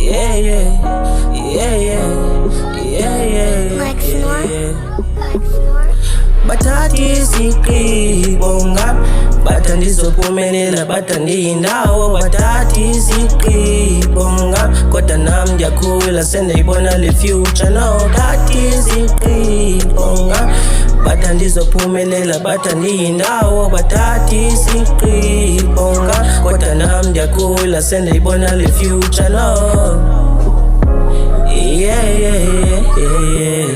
yeah, yeah, yeah, yeah, yeah, Like yeah. Snore. Bathathi isigqibo ngam bathi andizophumelela bathi andiyindawo bathathi isigqibo ngam kodwa nam ndiyakhula sendiyibona le future no thathi isigqibo ngam bathi andizophumelela bathi andiyindawo bathathi isigqibo ngam kodwa nam ndiyakhula sendiyibona le future no yeah yeah yeah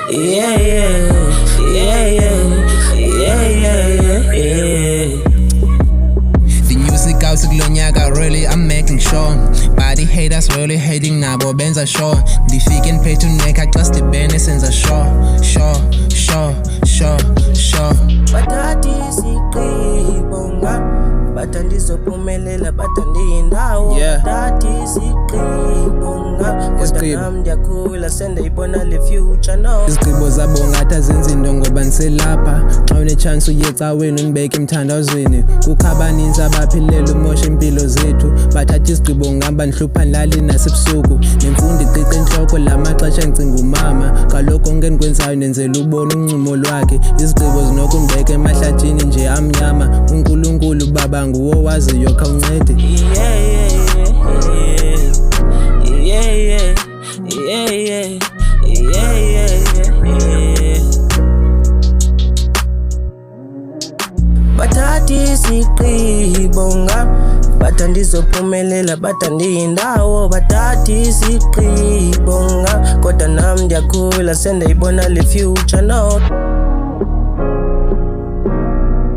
yeah yeah yeah yeah, yeah, yeah. The music out kulonyaka, really I'm making sure. Body haters really hating nabo benza sure. Ndifike niphethe uneka xa sidibene senza sure. Bathathi isigqibo ngam bathi andizophumelela bathi andiyindawo bathathi isigqibo ngam kodwa nam ndiyakhula sendiyibona le future no izigqibo zabo ngathi azenzi nto ngoba ndiselapha xa unechance uye caweni undibeke emthandazweni kukho abaninzi abaphilela umosha impilo zethu bathatha izigqibo ngam bandihlupha ndilali nasebusuku nemfundo iqiqa entloko la maxesha ndicinga umama kaloku konke endikwenzayo ndenzela ubona uncumo lwakhe izigqibo zinokundibeka emahlathini nje amnyama unkulunkulu baba nguwo waziyo khawuncede bathathi isigqibo ngam bathi andizophumelela bathi andiyindawo bathathi isigqibo ngam kodwa nam ndiyakhula sendiyibona le future no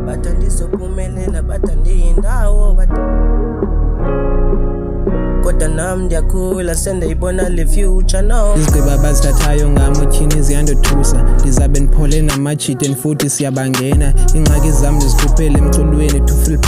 bathi andizophumelela bathi andiyindawo kodwa nam ndiyakhula sendiyibona le future no izigqibo abazithathayo ngam utyhini ziyandothusa ndizabe ndiphole namajiteni futhi siyabangena iingxaki zam ndizikhuphele emculweni to feel